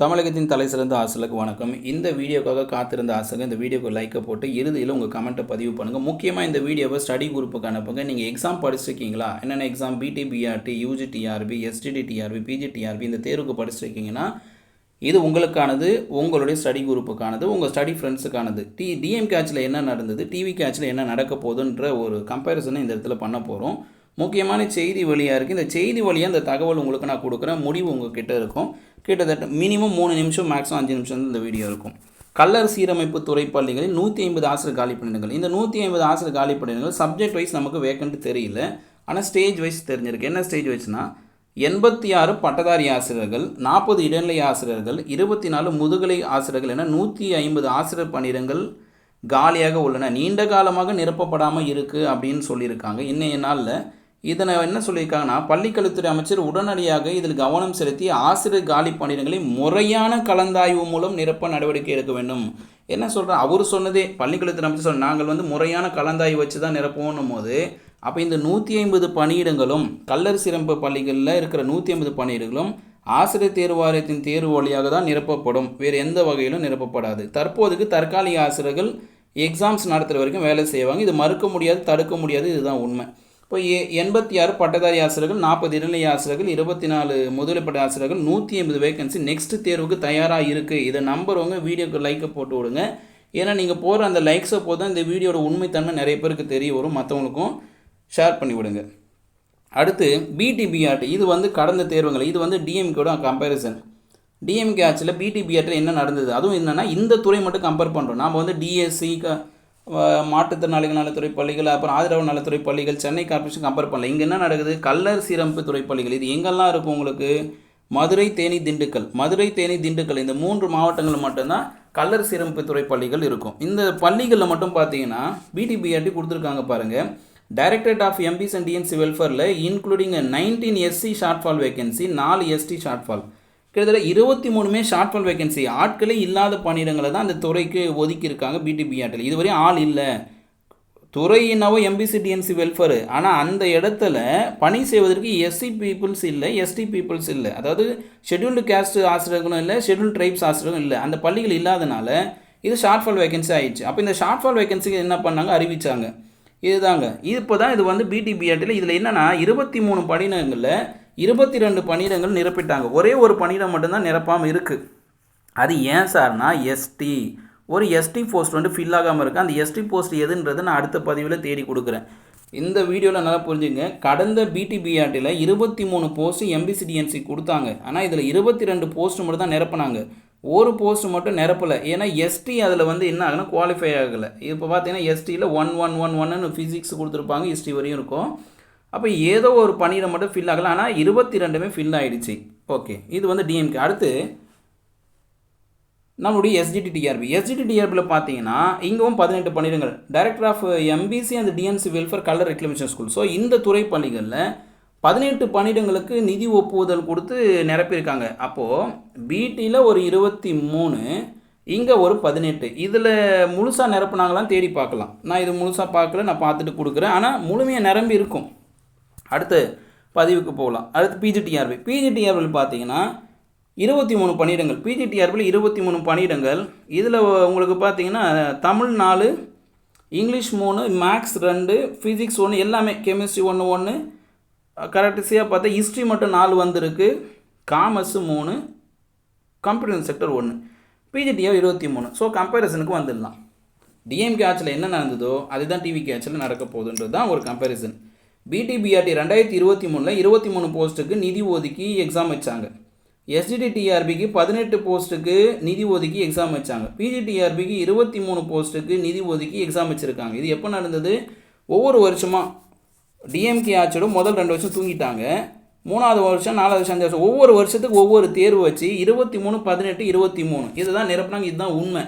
தமிழகத்தின் தலை சிறந்த ஆசிரியர்களுக்கு வணக்கம். இந்த வீடியோக்காக காத்திருந்த ஆசிரியர்கள் இந்த வீடியோக்கு லைக்கை போட்டு இறுதியில் உங்கள் கமெண்ட்டை பதிவு பண்ணுங்கள். முக்கியமாக இந்த வீடியோவை ஸ்டடி குரூப்புக்கு அனுப்புங்க. நீங்கள் எக்ஸாம் படிச்சிருக்கீங்களா? என்னென்ன எக்ஸாம் பிடிபிஆர்டி, யூஜிடிஆர்பி, எஸ்டிடிடிஆர்பி, பிஜிடிஆர்பி இந்த தேர்வுக்கு படிச்சிருக்கீங்கன்னா இது உங்களுக்கானது, உங்களுடைய ஸ்டடி குரூப்புக்கானது, உங்கள் ஸ்டடி ஃப்ரெண்ட்ஸுக்கானது. டிஎம் கேட்சில் என்ன நடந்தது, டிவி கேட்சில் என்ன நடக்க போகுதுன்ற ஒரு கம்பேரிசனை இந்த இடத்துல பண்ண போகிறோம். முக்கியமான செய்தி வழியாக இருக்குது. இந்த செய்தி வழியாக இந்த தகவல் உங்களுக்கு நான் கொடுக்குறேன். முடிவு உங்கள்கிட்ட இருக்கும். கிட்டத்தட்ட மினிமம் 3 நிமிஷம், மேக்ஸிமம் 5 நிமிஷம் இந்த வீடியோ இருக்கும். கல்லர் சீரமைப்பு துறை பள்ளிகளில் 150 ஆசிரியர் காலி பணியிடங்கள். இந்த 150 ஆசிரியர் காலி பணியிடங்கள் சப்ஜெக்ட் வைஸ் நமக்கு வேக்கன்ட் தெரியல, ஆனால் ஸ்டேஜ் வைஸ் தெரிஞ்சிருக்கு. என்ன ஸ்டேஜ் வைஸ்னால் 86 பட்டதாரி ஆசிரியர்கள், 40 இடைநிலை ஆசிரியர்கள், 24 முதுகலை ஆசிரியர்கள் என 150 ஆசிரியர் பணியிடங்கள் காலியாக உள்ளன. நீண்ட காலமாக நிரப்பப்படாமல் இருக்குது அப்படின்னு சொல்லியிருக்காங்க. இன்னைய நாளில் இதனை என்ன சொல்லியிருக்காங்கன்னா, பள்ளிக்கல்வித்துறை அமைச்சர் உடனடியாக இதில் கவனம் செலுத்தி ஆசிரியர் காலி பணியிடங்களை முறையான கலந்தாய்வு மூலம் நிரப்ப நடவடிக்கை எடுக்க வேண்டும். என்ன சொல்கிறேன், அவர் சொன்னதே பள்ளிக்கல்வித்துறை அமைச்சர் நாங்கள் முறையான கலந்தாய்வு வச்சு தான் நிரப்போன்னும் போது, அப்போ இந்த 150 பணியிடங்களும் கல்லர் சிறப்பு பள்ளிகளில் இருக்கிற 150 பணியிடங்களும் ஆசிரியர் தேர்வு வாரியத்தின் தேர்வு வழியாக தான் நிரப்பப்படும், வேறு எந்த வகையிலும் நிரப்பப்படாது. தற்போதுக்கு தற்காலிக ஆசிரியர்கள் எக்ஸாம்ஸ் நடத்துகிற வரைக்கும் வேலை செய்வாங்க. இது மறுக்க முடியாது, தடுக்க முடியாது, இதுதான் உண்மை. இப்போ 86 பட்டதாரி ஆசிரியர்கள், 40 இடைநிலை ஆசிரியர்கள், 24 முதுகலைப்பட்ட ஆசிரியர்கள், 150 வேகன்சி நெக்ஸ்ட் தேர்வுக்கு தயாராக இருக்குது. இதை நம்புறவங்க வீடியோக்கு லைக்கை போட்டு விடுங்க. ஏன்னா நீங்கள் போகிற அந்த லைக்ஸை போது தான் இந்த வீடியோட உண்மைத்தன்மை நிறைய பேருக்கு தெரிய வரும். மற்றவங்களுக்கும் ஷேர் பண்ணி விடுங்க. அடுத்து பிடிபிஆர்டி, இது கடந்த தேர்வுகள், இது டிஎம்கேட கம்பேரிசன். டிஎம்கே ஆட்சியில் பிடிபிஆர்டியில் என்ன நடந்தது, அதுவும் என்னென்னா இந்த துறை மட்டும் கம்பேர் பண்ணுறோம். நாம் டிஎஸ்சி, மாற்றுத்திறனாளிகள் நலத்துறை பள்ளிகள், அப்புறம் ஆதரவு நலத்துறை பள்ளிகள், சென்னை கார்ப்பரேஷன் கம்பேர் பண்ணல. இங்கே என்ன நடக்குது, கல்லர் சீரமைப்பு துறை பள்ளிகள். இது எங்கெல்லாம் இருக்கும் உங்களுக்கு, மதுரை, தேனி, திண்டுக்கல். மதுரை, தேனி, திண்டுக்கல் இந்த 3 மாவட்டங்களில் மட்டும்தான் கல்லர் சீரமைப்பு துறை பள்ளிகள் இருக்கும். இந்த பள்ளிகளில் மட்டும் பார்த்தீங்கன்னா பிடிபிஆர்டி கொடுத்துருக்காங்க பாருங்கள். Directorate of MBCs and DNC வெல்ஃபேரில் including 19 SC shortfall vacancy, 4 ST shortfall, கிட்டத்தட்ட 23 ஷார்ட்ஃபால் வேகன்சி. ஆட்களே இல்லாத பணியிடங்களை தான் அந்த துறைக்கு ஒதுக்கியிருக்காங்க பிடிபிஆர்டியில். இதுவரையும் ஆள் இல்லை. துறையினவோ எம்பிசி டிஎன்சி வெல்ஃபேர், ஆனால் அந்த இடத்துல பணி செய்வதற்கு எஸ்சி பீப்புள்ஸ் இல்லை, எஸ்டி பீப்புள்ஸ் இல்லை. அதாவது ஷெட்யூல்டு கேஸ்ட் ஆசிரியர்களும் இல்லை, ஷெட்யூல்டு ட்ரைப்ஸ் ஆசிரியர்களும் இல்லை. அந்த பள்ளிகள் இல்லாதனால இது ஷார்ட்ஃபால் வேகன்சி ஆயிடுச்சு. அப்போ இந்த ஷார்ட்ஃபால் வேகன்சிக்கு என்ன பண்ணாங்க, அறிவித்தாங்க. இதுதாங்க இப்போ தான் இது பிடிபிஆர்டியில். இதில் என்னென்னா 23 பணியிடங்களில் 22 பணியிடங்கள் நிரப்பிட்டாங்க. ஒரே ஒரு பணியிடம் மட்டும்தான் நிரப்பாமல் இருக்குது. அது ஏன் சார்னா எஸ்டி, ஒரு எஸ்டி போஸ்ட் ஃபில் ஆகாமல் இருக்குது. அந்த எஸ்டி போஸ்ட் எதுன்றதை நான் அடுத்த பதிவில் தேடி கொடுக்குறேன். இந்த வீடியோவில் நல்லா புரிஞ்சுங்க. கடந்த பிடிபிஆர்டியில் 23 போஸ்ட்டு எம்பிசிடிஎன்சி கொடுத்தாங்க. ஆனால் இதில் 22 போஸ்ட் மட்டும் தான் நிரப்பினாங்க. ஒரு போஸ்ட் மட்டும் நிரப்பலை. ஏன்னா எஸ்டி அதில் என்ன ஆகுனா குவாலிஃபை ஆகலை. இப்போ பார்த்தீங்கன்னா எஸ்டியில் 1 ஃபிசிக்ஸ் கொடுத்துருப்பாங்க, ஹிஸ்ட்ரி வரையும் இருக்கும். அப்போ ஏதோ ஒரு பணியிடம் மட்டும் ஃபில் ஆகலை, ஆனால் 22 ஃபில் ஆகிடுச்சு. ஓகே, இது டிஎம்கே. அடுத்து நம்மளுடைய எஸ்டிடிஆர்பி. எஸ்டிடிஆர்பியில் பார்த்தீங்கன்னா இங்கவும் 18 பணியிடங்கள். Director of MBC and DNC welfare Kallar reclamation school. So இந்த துறை பள்ளிகளில் 18 பணியிடங்களுக்கு நிதி ஒப்புதல் கொடுத்து நிரப்பியிருக்காங்க. அப்போது பிடியில் ஒரு 23, இங்கே ஒரு 18. இதில் முழுசாக நிரப்புனாங்களாம் தேடி பார்க்கலாம். நான் இது முழுசாக பார்க்கல, நான் பார்த்துட்டு கொடுக்குறேன். ஆனால் முழுமையாக நிரம்பி இருக்கும். அடுத்து பதிவுக்கு போகலாம். அடுத்து பிஜிடிஆர்பி. பிஜிடிஆர்பியில் பார்த்தீங்கன்னா 23 பணியிடங்கள். பிஜிடிஆர்பியில் 23 பணியிடங்கள். இதில் உங்களுக்கு பார்த்தீங்கன்னா தமிழ் 4, இங்கிலீஷ் 3, மேக்ஸ் 2, ஃபிசிக்ஸ் 1, எல்லாமே கெமிஸ்ட்ரி 1, கரெக்டாக பார்த்தா ஹிஸ்ட்ரி மட்டும் 4 வந்திருக்கு, commerce 3, computer sector 1. PGTR 23. So கம்பேரிசனுக்கு வந்துடலாம். டிஎம்கே ஆட்சியில் என்ன நடந்ததோ அதுதான் டிவிகே ஆட்சியில் நடக்க போகுதுன்றது தான் ஒரு கம்பேரிசன். பிடிபிஆர்டி 2023 23 போஸ்ட்டுக்கு நிதி ஒதுக்கி எக்ஸாம் வச்சாங்க. எஸ்டிடிஆர்பிக்கு 18 போஸ்ட்டுக்கு நிதி ஒதுக்கி எக்ஸாம் வச்சாங்க. பிஜிடிஆர்பிக்கு 23 போஸ்ட்டுக்கு நிதி ஒதுக்கி எக்ஸாம் வச்சுருக்காங்க. இது எப்போ நடந்தது, ஒவ்வொரு வருஷமாக டிஎம்கே ஆட்சியோட முதல் 2 வருஷம் தூங்கிட்டாங்க. 3வது வருஷம், 4வது வருஷம், 5வது வருஷம், ஒவ்வொரு வருஷத்துக்கு ஒவ்வொரு தேர்வு வச்சு 23, 18, 23 இதுதான் நிரப்புனாங்க. இதுதான் உண்மை.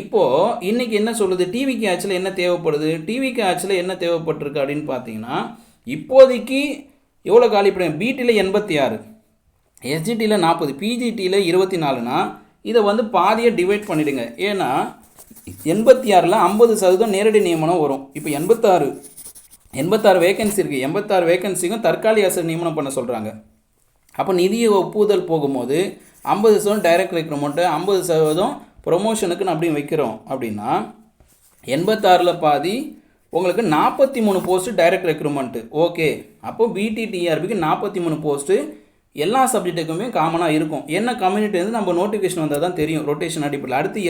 இப்போது இன்றைக்கி என்ன சொல்லுது, டிவிகே ஆட்சியில் என்ன தேவைப்படுது, டிவிகே ஆட்சியில் என்ன தேவைப்பட்டிருக்கு அப்படின்னு பார்த்தீங்கன்னா இப்போதைக்கு எவ்வளோ காலி பணியிடம், பிடியில் 86, எஸ்ஜிடியில் 40, பிஜிடியில் 24னா இதை பாதியை டிவைட் பண்ணிவிடுங்க. ஏன்னா 86ல் 50% நேரடி நியமனம் வரும். இப்போ 86 வேகன்சி இருக்குது. 86 வேகன்சிக்கும் தற்காலிக ஆசிரியர் நியமனம் பண்ண சொல்கிறாங்க. அப்போ நிதியை ஒப்புதல் போகும்போது 50% டைரக்ட் ரெக்ரூட்மெண்ட்டு, 50% ப்ரொமோஷனுக்குன்னு அப்படி வைக்கிறோம் அப்படின்னா 86ல் பாதி உங்களுக்கு 43 போஸ்ட்டு டைரக்ட் ரெக்ரூட்மெண்ட்டு. ஓகே, அப்போது பிடிடிஆர்பிக்கு 43 போஸ்ட்டு எல்லா சப்ஜெக்ட்டுக்குமே காமனாக இருக்கும். என்ன கம்யூனிட்டி வந்து நம்ம நோட்டிஃபிகேஷன் வந்தால் தான் தெரியும் ரொட்டேஷன் அடிப்படையில். அடுத்து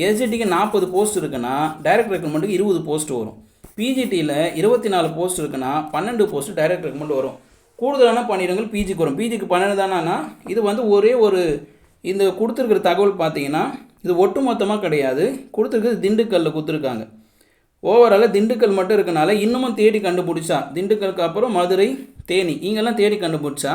எஸ்ஜிடிக்கு 40 போஸ்ட் இருக்குன்னா டைரக்ட் ரெக்ரூட்மெண்ட்டுக்கு 20 போஸ்ட் வரும். பிஜிடியில் 24 போஸ்ட் இருக்குன்னா 12 போஸ்ட் டைரக்ட் ரெக்ரூட்மெண்ட் வரும். கூடுதலான பணியிடங்கள் பிஜிக்கு வரும். பிஜிக்கு 12 தானா, இது வந்து ஒரே ஒரு இந்த கொடுத்துருக்கிற தகவல் பார்த்தீங்கன்னா இது ஒட்டு மொத்தமாக கிடையாது. கொடுத்துருக்குறது திண்டுக்கல்லில் கொடுத்துருக்காங்க. ஓவராலாக திண்டுக்கல் மட்டும் இருக்கனால இன்னமும் தேடி கண்டுபிடிச்சா திண்டுக்கலுக்கு அப்புறம் மதுரை, தேனி இங்கெல்லாம் தேடி கண்டுபிடிச்சா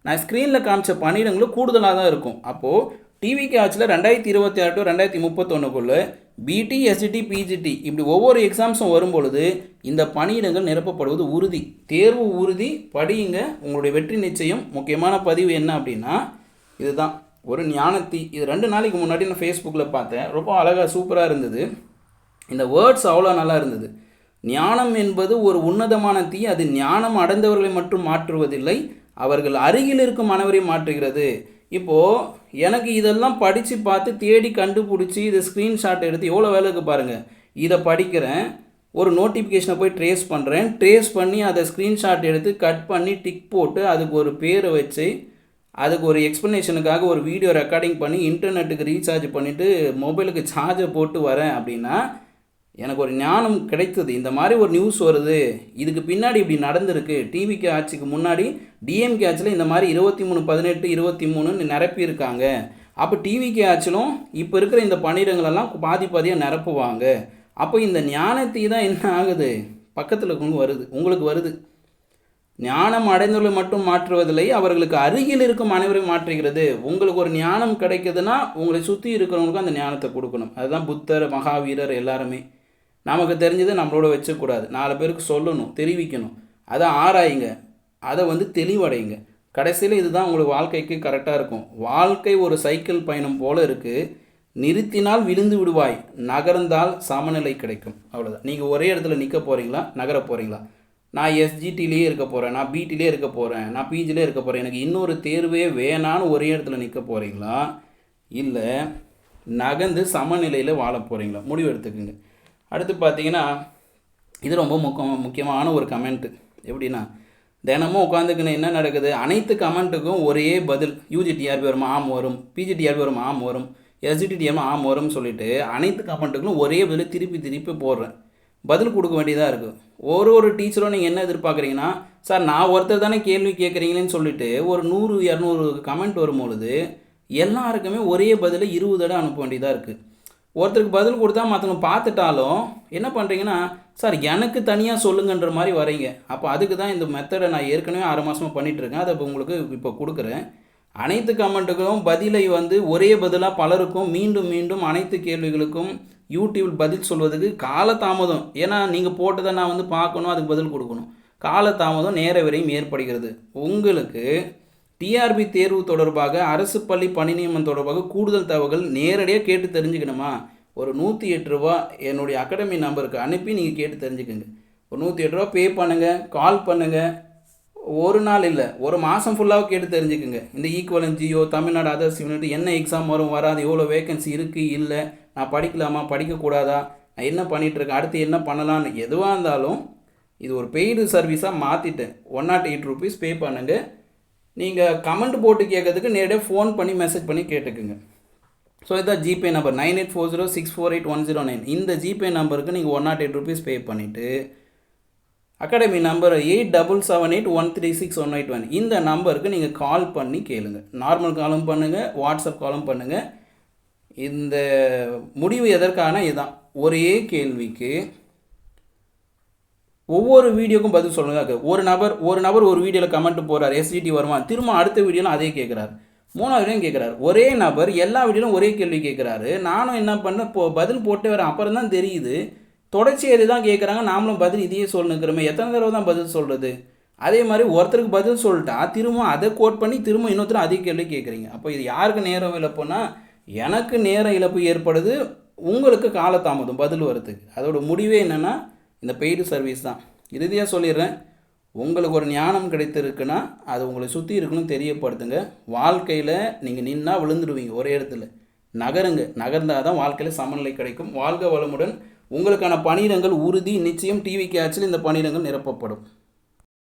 நான் ஸ்க்ரீனில் காமிச்ச பணியிடங்களும் கூடுதலாக தான் இருக்கும். அப்போது டிவிக்கு ஆட்சியில் 2026 to 2031 பிடி, எஸ்ஜிடி, பிஜிடி இப்படி ஒவ்வொரு எக்ஸாம்ஸும் வரும்பொழுது இந்த பணியிடங்கள் நிரப்பப்படுவது உறுதி. தேர்வு உறுதி, படியுங்க, உங்களுடைய வெற்றி நிச்சயம். முக்கியமான பதிவு என்ன அப்படின்னா இதுதான், ஒரு ஞானத்தீ. இது 2 நாளைக்கு முன்னாடி நான் ஃபேஸ்புக்கில் பார்த்தேன். ரொம்ப அழகாக சூப்பராக இருந்தது. இந்த வேர்ட்ஸ் அவ்வளோ நல்லா இருந்தது. ஞானம் என்பது ஒரு உன்னதமான தீ, அது ஞானம் அடைந்தவர்களை மட்டும் மாற்றுவதில்லை, அவர்கள் அருகில் இருக்கும் அனைவரையும் மாற்றுகிறது. இப்போது எனக்கு இதெல்லாம் படித்து பார்த்து தேடி கண்டுபிடிச்சி இதை ஸ்க்ரீன்ஷாட் எடுத்து எவ்வளோ வேலைக்கு பாருங்கள். இதை படிக்கிறேன், ஒரு நோட்டிஃபிகேஷனை போய் ட்ரேஸ் பண்ணுறேன், ட்ரேஸ் பண்ணி அதை ஸ்க்ரீன்ஷாட் எடுத்து கட் பண்ணி டிக் போட்டு அதுக்கு ஒரு பேரை வச்சு அதுக்கு ஒரு எக்ஸ்ப்ளனேஷனுக்காக ஒரு வீடியோ ரெக்கார்டிங் பண்ணி இன்டர்நெட்டுக்கு ரீசார்ஜ் பண்ணிவிட்டு மொபைலுக்கு சார்ஜை போட்டு வரேன் அப்படின்னா எனக்கு ஒரு ஞானம் கிடைத்தது. இந்த மாதிரி ஒரு நியூஸ் வருது, இதுக்கு பின்னாடி இப்படி நடந்திருக்கு. டிவிக்கு ஆட்சிக்கு முன்னாடி டிஎம்கே ஆட்சியில் இந்த மாதிரி 23, 18, 23 நிரப்பியிருக்காங்க. அப்போ டிவிக்கு ஆட்சிலும் இப்போ இருக்கிற இந்த பணியிடங்களெல்லாம் பாதியாக நிரப்புவாங்க. அப்போ இந்த ஞானத்தை தான் என்ன ஆகுது, பக்கத்தில் உங்களுக்கு வருது. ஞானம் அடைந்தவர்களை மட்டும் மாற்றுவதில்லை, அவர்களுக்கு அருகில் இருக்கும் அனைவரையும் மாற்றுகிறது. உங்களுக்கு ஒரு ஞானம் கிடைக்குதுன்னா உங்களை சுற்றி இருக்கிறவங்களுக்கும் அந்த ஞானத்தை கொடுக்கணும். அதுதான் புத்தர், மகாவீரர் எல்லாருமே. நமக்கு தெரிஞ்சதை நம்மளோட வச்சக்கூடாது, 4 பேருக்கு சொல்லணும், தெரிவிக்கணும். அதை ஆராயுங்க, அதை வந்து தெளிவடையுங்க. கடைசியில் இதுதான் உங்களுக்கு வாழ்க்கைக்கு கரெக்டாக இருக்கும். வாழ்க்கை ஒரு சைக்கிள் பயணம் போல் இருக்குது. நிறுத்தினால் விழுந்து விடுவாய், நகர்ந்தால் சமநிலை கிடைக்கும். அவ்வளோதான். நீங்கள் ஒரே இடத்துல நிற்க போகிறீங்களா, நகர போகிறீங்களா? நான் எஸ்ஜிடிலேயே இருக்க போகிறேன், நான் பிடிலே இருக்க போகிறேன், நான் பிஜிலே இருக்க போகிறேன், எனக்கு இன்னொரு தேர்வே வேணான்னு ஒரே இடத்துல நிற்க போகிறீங்களா, இல்லை நகர்ந்து சமநிலையில் வாழ போகிறீங்களா? முடிவு எடுத்துக்குங்க. அடுத்து பார்த்தீங்கன்னா இது ரொம்ப முக்கியமான ஒரு கமெண்ட்டு. எப்படின்னா தினமும் உட்காந்துக்குன்னு என்ன நடக்குது, அனைத்து கமெண்ட்டுக்கும் ஒரே பதில். யூஜிடிஆர்பி வரும், ஆம் வரும். பிஜிடிஆர்பி வரும், ஆம் வரும். எஸ்ஜிடிடிஎம் ஆம் வரும்னு சொல்லிட்டு அனைத்து கமெண்ட்டுக்கும் ஒரே பதில் திருப்பி போடுறேன். பதில் கொடுக்க வேண்டியதாக இருக்குது. ஒரு டீச்சரும் நீங்கள் என்ன எதிர்பார்க்குறீங்கன்னா, சார் நான் ஒருத்தர் தானே கேள்வி கேட்குறீங்களேன்னு சொல்லிட்டு ஒரு 100, 200 கமெண்ட் வரும்பொழுது எல்லாருக்குமே ஒரே பதில் 20 தடவை அனுப்ப வேண்டியதாக இருக்குது. ஒருத்தருக்கு பதில் கொடுத்தா மற்றவங்க பார்த்துட்டாலும் என்ன பண்ணுறீங்கன்னா, சார் எனக்கு தனியாக சொல்லுங்கன்ற மாதிரி வரீங்க. அப்போ அதுக்கு தான் இந்த மெத்தடை நான் ஏற்கனவே 6 மாதமாக பண்ணிகிட்ருக்கேன். அதை உங்களுக்கு இப்போ கொடுக்குறேன். அனைத்து கமெண்ட்டுக்கும் பதிலை வந்து ஒரே பதிலாக பலருக்கும் மீண்டும் அனைத்து கேள்விகளுக்கும் யூடியூப் பதில் சொல்வதுக்கு காலதாமதம். ஏன்னா நீங்கள் போட்டதை நான் வந்து பார்க்கணும், அதுக்கு பதில் கொடுக்கணும். காலதாமதம் நேர விரையும் ஏற்படுகிறது. உங்களுக்கு டிஆர்பி தேர்வு தொடர்பாக, அரசு பள்ளி பணி நியமனம் தொடர்பாக கூடுதல் தகவல்கள் நேரடியாக கேட்டு தெரிஞ்சுக்கணுமா, ஒரு 108 ரூபா என்னுடைய அகாடமி நம்பருக்கு அனுப்பி நீங்கள் கேட்டு தெரிஞ்சுக்கோங்க. ஒரு 108 ரூபா பே பண்ணுங்கள், கால் பண்ணுங்கள். ஒரு நாள் இல்லை, ஒரு மாதம் ஃபுல்லாக கேட்டு தெரிஞ்சுக்குங்க. இந்த ஈக்குவலன் ஜியோ, தமிழ்நாடு அதர்ஸ் யூனிட் என்ன எக்ஸாம் வரும் வராது, எவ்வளோ வேகன்சி இருக்குது இல்லை, நான் படிக்கலாமா படிக்கக்கூடாதா, நான் என்ன பண்ணிகிட்ருக்கேன், அடுத்து என்ன பண்ணலான்னு எதுவாக இருந்தாலும் இது ஒரு பெய்டு சர்வீஸாக மாற்றிட்டேன். 108 ருபீஸ் பே பண்ணுங்கள். நீங்கள் கமெண்ட் போட்டு கேட்கறதுக்கு நேரடியாக ஃபோன் பண்ணி மெசேஜ் பண்ணி கேட்டுக்குங்க. ஸோ இதான் ஜிபே நம்பர் 9840648109. இந்த ஜிபே நம்பருக்கு நீங்கள் 108 ருபீஸ் பே பண்ணிவிட்டு அகாடமி நம்பர் 8778136181 இந்த நம்பருக்கு நீங்கள் கால் பண்ணி கேளுங்க. நார்மல் காலும் பண்ணுங்கள், வாட்ஸ்அப் காலும் பண்ணுங்கள். இந்த முடிவு எதற்கான இதுதான், ஒரே கேள்விக்கு ஒவ்வொரு வீடியோக்கும் பதில் சொல்லுங்க. ஒரு நபர் ஒரு வீடியோவில் கமெண்ட் போகிறார், எஸ்ஜிடி வருமா, திரும்ப அடுத்த வீடியோவில் அதே கேட்குறாரு, 3வது வீடியோ கேட்குறாரு. ஒரே நபர் எல்லா வீடியோலும் ஒரே கேள்வி கேட்குறாரு. நானும் என்ன பண்ணேன், பதில் போட்டு வரேன். அப்புறம் தான் தெரியுது தொடர்ச்சி எது தான் கேட்குறாங்க, நாமளும் பதில் இதையே சொல்லுங்கிறோமே, எத்தனை தடவை தான் பதில் சொல்கிறது. அதே மாதிரி ஒருத்தருக்கு பதில் சொல்லிட்டா திரும்ப அதை கோட் பண்ணி திரும்ப இன்னொருத்தரும் அதே கேள்வி கேட்குறீங்க. அப்போ இது யாருக்கு நேரம் இழப்புனா, எனக்கு நேரம் இழப்பு ஏற்படுது, உங்களுக்கு காலதாமதம் பதில் வரதுக்கு. அதோட முடிவே என்னென்னா இந்த பெய்டு சர்வீஸ் தான். இறுதியாக சொல்லிடுறேன், உங்களுக்கு ஒரு ஞானம் கிடைத்திருக்குன்னா அது உங்களை சுற்றி இருக்குன்னு தெரியப்படுத்துங்க. வாழ்க்கையில் நீங்கள் நின்னா விழுந்துடுவீங்க ஒரே இடத்துல. நகருங்க, நகர்ந்தால் தான் வாழ்க்கையில் சமநிலை கிடைக்கும். வாழ்க வளமுடன். உங்களுக்கான பணியிடங்கள் உறுதி, நிச்சயம் டிவி கேட்சில் இந்த பணியிடங்கள் நிரப்பப்படும்.